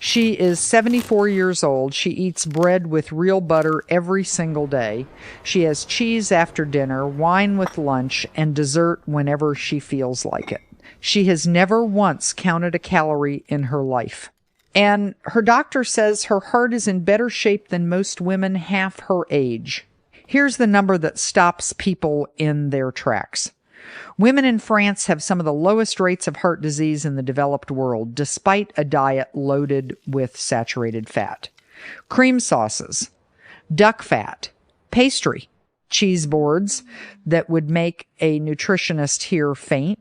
She is 74 years old. She eats bread with real butter every single day. She has cheese after dinner, wine with lunch, and dessert whenever she feels like it. She has never once counted a calorie in her life. And her doctor says her heart is in better shape than most women half her age. Here's the number that stops people in their tracks. Women in France have some of the lowest rates of heart disease in the developed world, despite a diet loaded with saturated fat. Cream sauces, duck fat, pastry, cheese boards that would make a nutritionist here faint.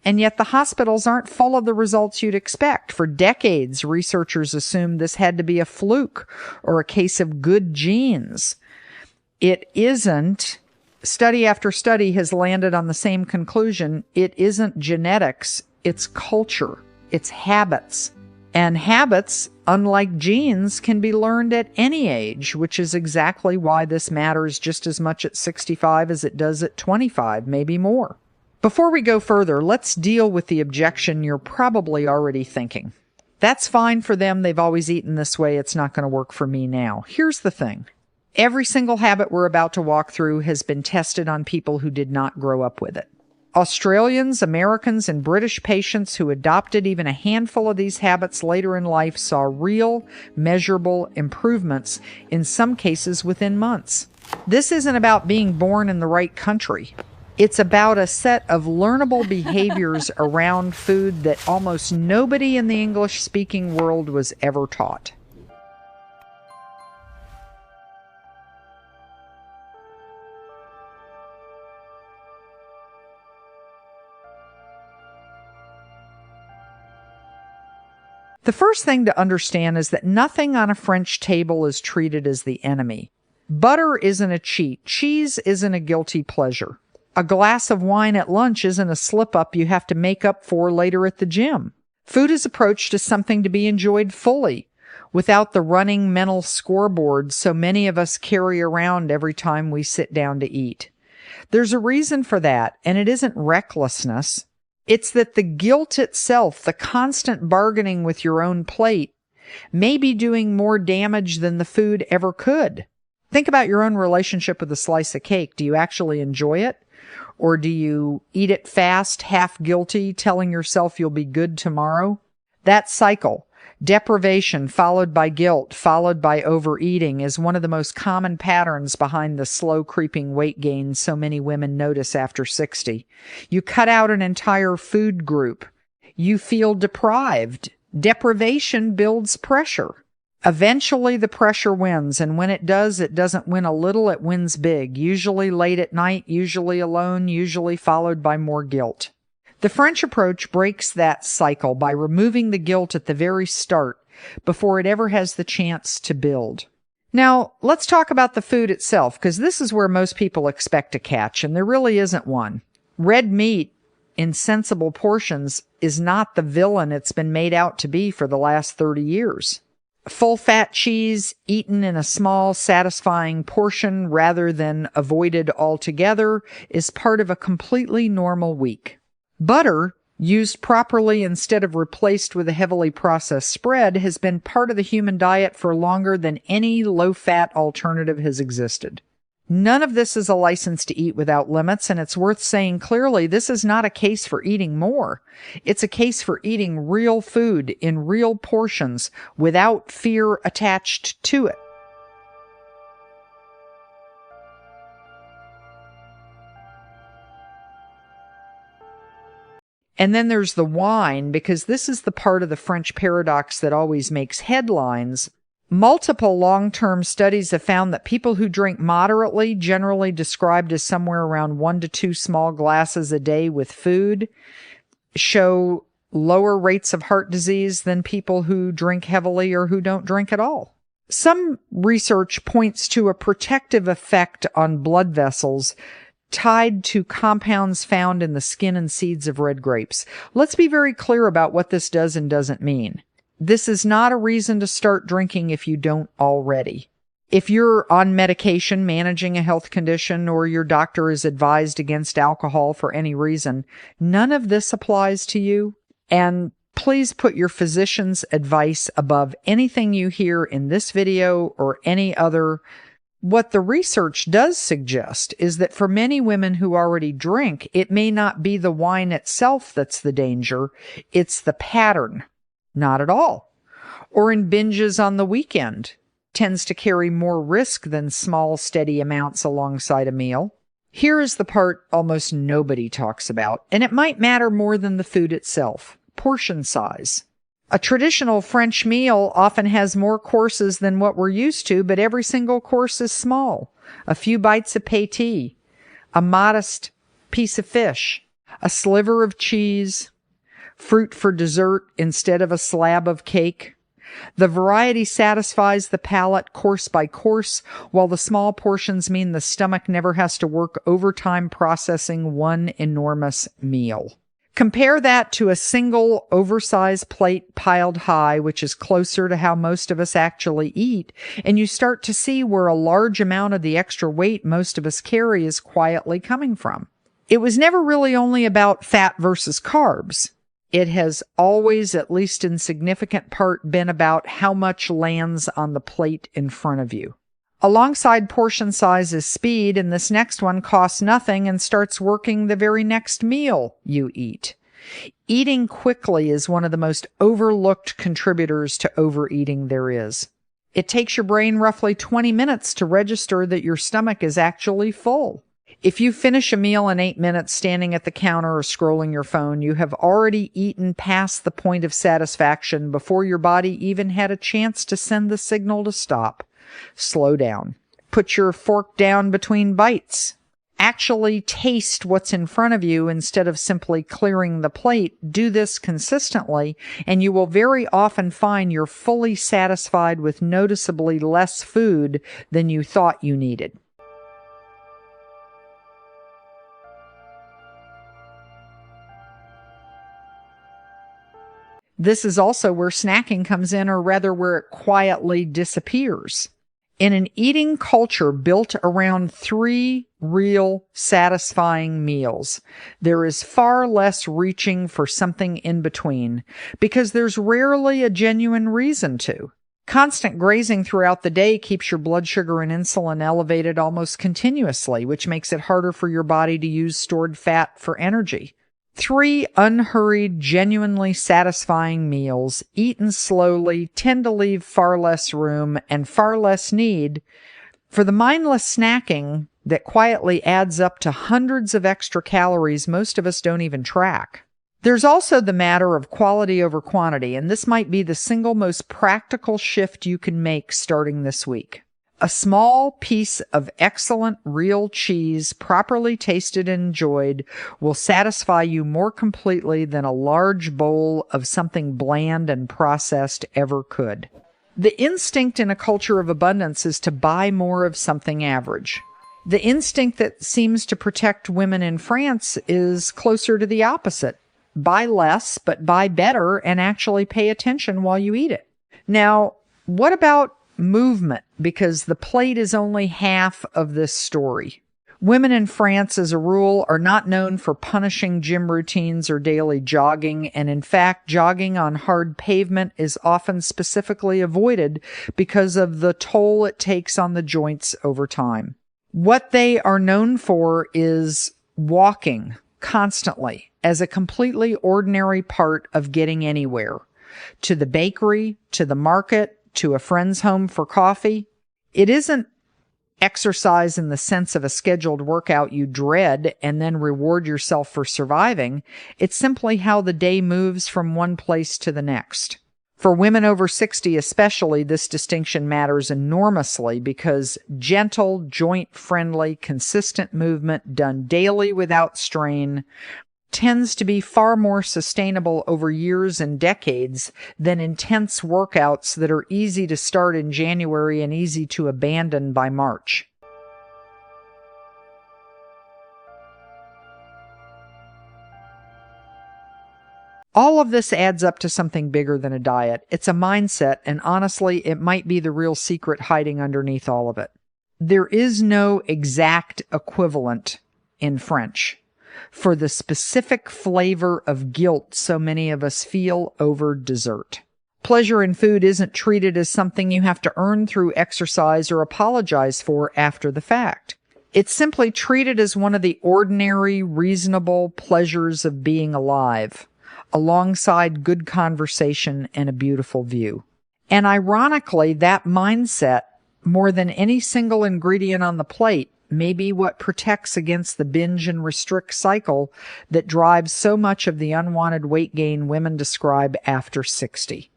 And yet the hospitals aren't full of the results you'd expect. For decades, researchers assumed this had to be a fluke or a case of good genes. It isn't. Study after study has landed on the same conclusion. It isn't genetics, it's culture, it's habits. And habits, unlike genes, can be learned at any age, which is exactly why this matters just as much at 65 as it does at 25, maybe more. Before we go further, let's deal with the objection you're probably already thinking. That's fine for them. They've always eaten this way. It's not going to work for me now. Here's the thing. Every single habit we're about to walk through has been tested on people who did not grow up with it. Australians, Americans, and British patients who adopted even a handful of these habits later in life saw real, measurable improvements, in some cases within months. This isn't about being born in the right country. It's about a set of learnable behaviors around food that almost nobody in the English-speaking world was ever taught. The first thing to understand is that nothing on a French table is treated as the enemy. Butter isn't a cheat. Cheese isn't a guilty pleasure. A glass of wine at lunch isn't a slip-up you have to make up for later at the gym. Food is approached as something to be enjoyed fully, without the running mental scoreboard so many of us carry around every time we sit down to eat. There's a reason for that, and it isn't recklessness. It's that the guilt itself, the constant bargaining with your own plate, may be doing more damage than the food ever could. Think about your own relationship with a slice of cake. Do you actually enjoy it? Or do you eat it fast, half guilty, telling yourself you'll be good tomorrow? That cycle, deprivation followed by guilt, followed by overeating, is one of the most common patterns behind the slow creeping weight gain so many women notice after 60. You cut out an entire food group. You feel deprived. Deprivation builds pressure. Eventually the pressure wins, and when it doesn't win a little, it wins big, usually late at night, usually alone, usually followed by more guilt. The French approach breaks that cycle by removing the guilt at the very start before it ever has the chance to build. Now, let's talk about the food itself, because this is where most people expect a catch, and there really isn't one. Red meat in sensible portions is not the villain it's been made out to be for the last 30 years. Full-fat cheese eaten in a small, satisfying portion rather than avoided altogether is part of a completely normal week. Butter, used properly instead of replaced with a heavily processed spread, has been part of the human diet for longer than any low-fat alternative has existed. None of this is a license to eat without limits, and it's worth saying clearly this is not a case for eating more. It's a case for eating real food in real portions without fear attached to it. And then there's the wine, because this is the part of the French paradox that always makes headlines. Multiple long-term studies have found that people who drink moderately, generally described as somewhere around 1 to 2 small glasses a day with food, show lower rates of heart disease than people who drink heavily or who don't drink at all. Some research points to a protective effect on blood vessels tied to compounds found in the skin and seeds of red grapes. Let's be very clear about what this does and doesn't mean. This is not a reason to start drinking if you don't already. If you're on medication managing a health condition or your doctor is advised against alcohol for any reason, none of this applies to you. And Please put your physician's advice above anything you hear in this video or any other. What the research does suggest is that for many women who already drink, it may not be the wine itself that's the danger, it's the pattern. Not at all. Or in binges on the weekend, tends to carry more risk than small, steady amounts alongside a meal. Here is the part almost nobody talks about, and it might matter more than the food itself: portion size. A traditional French meal often has more courses than what we're used to, but every single course is small. A few bites of pâté, a modest piece of fish, a sliver of cheese, fruit for dessert instead of a slab of cake. The variety satisfies the palate course by course, while the small portions mean the stomach never has to work overtime processing one enormous meal. Compare that to a single oversized plate piled high, which is closer to how most of us actually eat, and you start to see where a large amount of the extra weight most of us carry is quietly coming from. It was never really only about fat versus carbs. It has always, at least in significant part, been about how much lands on the plate in front of you. Alongside portion size is speed, and this next one costs nothing and starts working the very next meal you eat. Eating quickly is one of the most overlooked contributors to overeating there is. It takes your brain roughly 20 minutes to register that your stomach is actually full. If you finish a meal in 8 minutes standing at the counter or scrolling your phone, you have already eaten past the point of satisfaction before your body even had a chance to send the signal to stop. Slow down. Put your fork down between bites. Actually taste what's in front of you instead of simply clearing the plate. Do this consistently, and you will very often find you're fully satisfied with noticeably less food than you thought you needed. This is also where snacking comes in, or rather where it quietly disappears. In an eating culture built around 3 real satisfying meals, there is far less reaching for something in between, because there's rarely a genuine reason to. Constant grazing throughout the day keeps your blood sugar and insulin elevated almost continuously, which makes it harder for your body to use stored fat for energy. 3 unhurried, genuinely satisfying meals, eaten slowly, tend to leave far less room and far less need for the mindless snacking that quietly adds up to hundreds of extra calories most of us don't even track. There's also the matter of quality over quantity, and this might be the single most practical shift you can make starting this week. A small piece of excellent real cheese, properly tasted and enjoyed, will satisfy you more completely than a large bowl of something bland and processed ever could. The instinct in a culture of abundance is to buy more of something average. The instinct that seems to protect women in France is closer to the opposite. Buy less, but buy better, and actually pay attention while you eat it. Now, what about movement? Because the plate is only half of this story. Women in France, as a rule, are not known for punishing gym routines or daily jogging, and in fact, jogging on hard pavement is often specifically avoided because of the toll it takes on the joints over time. What they are known for is walking constantly as a completely ordinary part of getting anywhere. To the bakery, to the market, to a friend's home for coffee. It isn't exercise in the sense of a scheduled workout you dread and then reward yourself for surviving. It's simply how the day moves from one place to the next. For women over 60 especially, this distinction matters enormously because gentle, joint-friendly, consistent movement done daily without strain tends to be far more sustainable over years and decades than intense workouts that are easy to start in January and easy to abandon by March. All of this adds up to something bigger than a diet. It's a mindset, and honestly, it might be the real secret hiding underneath all of it. There is no exact equivalent in French. for the specific flavor of guilt so many of us feel over dessert. Pleasure in food isn't treated as something you have to earn through exercise or apologize for after the fact. It's simply treated as one of the ordinary, reasonable pleasures of being alive, alongside good conversation and a beautiful view. And ironically, that mindset, more than any single ingredient on the plate, may be what protects against the binge and restrict cycle that drives so much of the unwanted weight gain women describe after 60.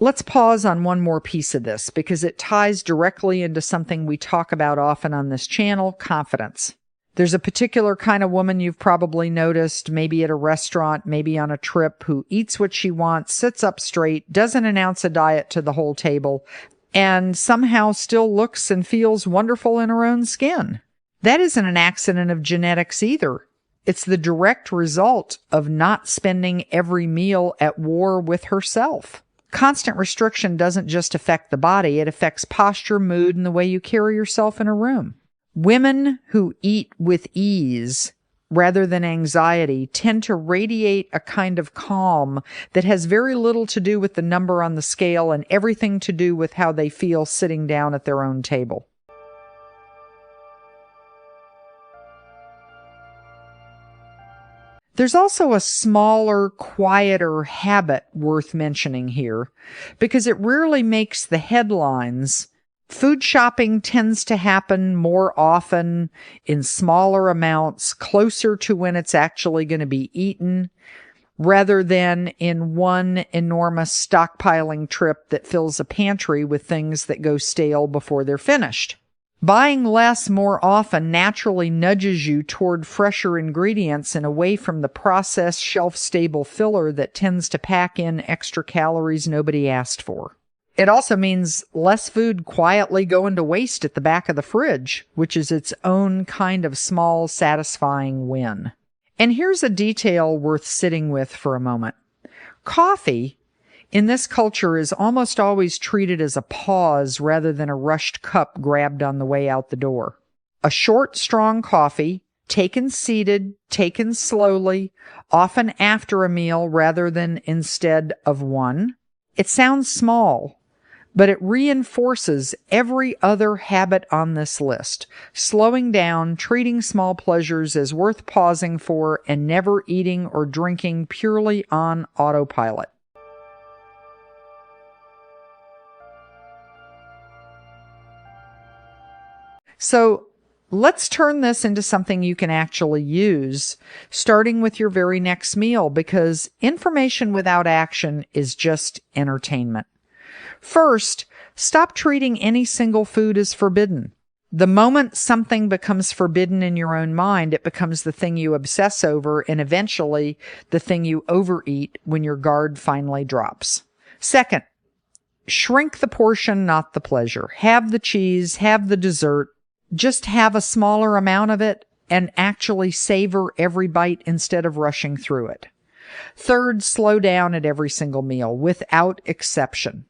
Let's pause on one more piece of this because it ties directly into something we talk about often on this channel, confidence. There's a particular kind of woman you've probably noticed, maybe at a restaurant, maybe on a trip, who eats what she wants, sits up straight, doesn't announce a diet to the whole table, and somehow still looks and feels wonderful in her own skin. That isn't an accident of genetics either. It's the direct result of not spending every meal at war with herself. Constant restriction doesn't just affect the body, it affects posture, mood, and the way you carry yourself in a room. Women who eat with ease rather than anxiety tend to radiate a kind of calm that has very little to do with the number on the scale and everything to do with how they feel sitting down at their own table. There's also a smaller, quieter habit worth mentioning here because it rarely makes the headlines. Food shopping tends to happen more often in smaller amounts, closer to when it's actually going to be eaten, rather than in one enormous stockpiling trip that fills a pantry with things that go stale before they're finished. Buying less more often naturally nudges you toward fresher ingredients and away from the processed, shelf-stable filler that tends to pack in extra calories nobody asked for. It also means less food quietly going to waste at the back of the fridge, which is its own kind of small, satisfying win. And here's a detail worth sitting with for a moment. Coffee in this culture is almost always treated as a pause rather than a rushed cup grabbed on the way out the door. A short, strong coffee, taken seated, taken slowly, often after a meal rather than instead of one. It sounds small, but it reinforces every other habit on this list. Slowing down, treating small pleasures as worth pausing for, and never eating or drinking purely on autopilot. So let's turn this into something you can actually use, starting with your very next meal, because information without action is just entertainment. First, stop treating any single food as forbidden. The moment something becomes forbidden in your own mind, it becomes the thing you obsess over and eventually the thing you overeat when your guard finally drops. Second, shrink the portion, not the pleasure. Have the cheese, have the dessert. Just have a smaller amount of it and actually savor every bite instead of rushing through it. Third, slow down at every single meal, without exception.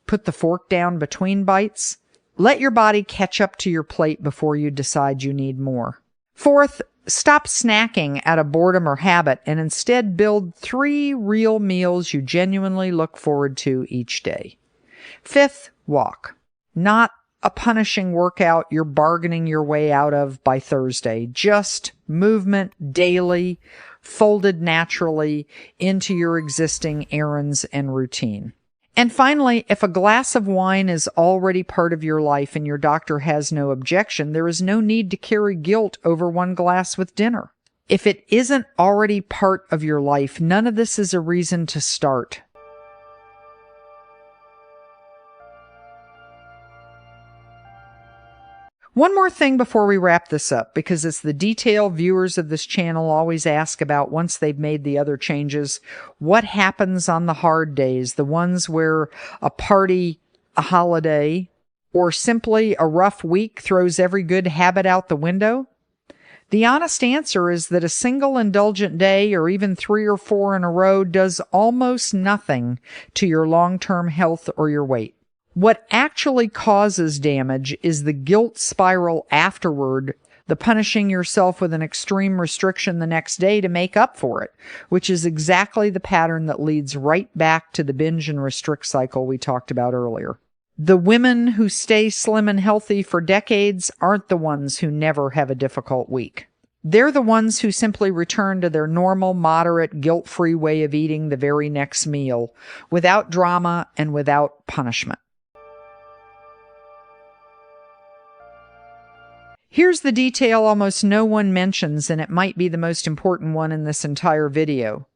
Put the fork down between bites. Let your body catch up to your plate before you decide you need more. Fourth, stop snacking out of boredom or habit and instead build 3 real meals you genuinely look forward to each day. Fifth, walk. Not a punishing workout you're bargaining your way out of by Thursday. Just movement daily, folded naturally into your existing errands and routine. And finally, if a glass of wine is already part of your life and your doctor has no objection, there is no need to carry guilt over one glass with dinner. If it isn't already part of your life, none of this is a reason to start. One more thing before we wrap this up, because it's the detail viewers of this channel always ask about once they've made the other changes. What happens on the hard days, the ones where a party, a holiday, or simply a rough week throws every good habit out the window? The honest answer is that a single indulgent day, or even 3 or 4 in a row, does almost nothing to your long-term health or your weight. What actually causes damage is the guilt spiral afterward the punishing yourself with an extreme restriction the next day to make up for it, which is exactly the pattern that leads right back to the binge and restrict cycle we talked about earlier. The women who stay slim and healthy for decades aren't the ones who never have a difficult week. They're the ones who simply return to their normal, moderate, guilt-free way of eating the very next meal, without drama and without punishment. Here's the detail almost no one mentions, and it might be the most important one in this entire video.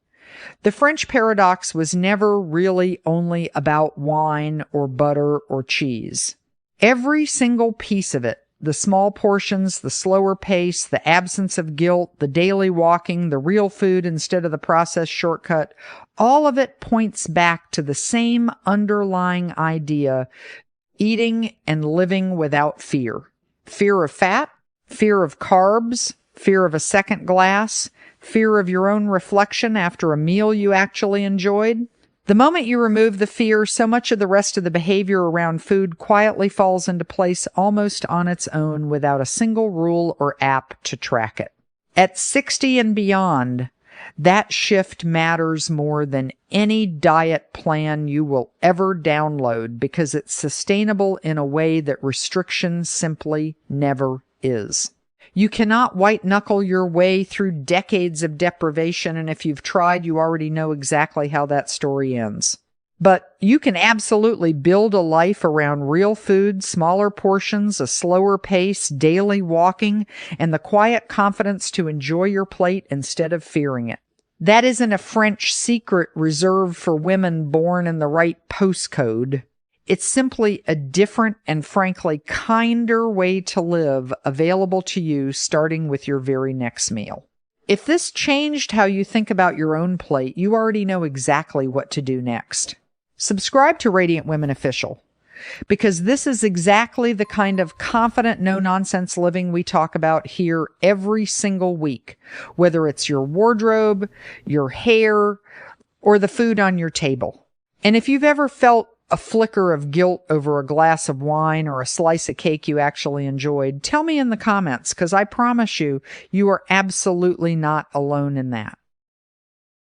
The French paradox was never really only about wine or butter or cheese. Every single piece of it, the small portions, the slower pace, the absence of guilt, the daily walking, the real food instead of the processed shortcut, all of it points back to the same underlying idea: eating and living without fear. Fear of fat, fear of carbs, fear of a second glass, fear of your own reflection after a meal you actually enjoyed. The moment you remove the fear, so much of the rest of the behavior around food quietly falls into place almost on its own without a single rule or app to track it. At 60 and beyond, that shift matters more than any diet plan you will ever download, because it's sustainable in a way that restriction simply never is. You cannot white-knuckle your way through decades of deprivation, and if you've tried, you already know exactly how that story ends. But you can absolutely build a life around real food, smaller portions, a slower pace, daily walking, and the quiet confidence to enjoy your plate instead of fearing it. That isn't a French secret reserved for women born in the right postcode. It's simply a different and frankly kinder way to live, available to you starting with your very next meal. If this changed how you think about your own plate, you already know exactly what to do next. Subscribe to Radiant Women Official, because this is exactly the kind of confident, no-nonsense living we talk about here every single week, whether it's your wardrobe, your hair, or the food on your table. And if you've ever felt a flicker of guilt over a glass of wine or a slice of cake you actually enjoyed, tell me in the comments, because I promise you, you are absolutely not alone in that.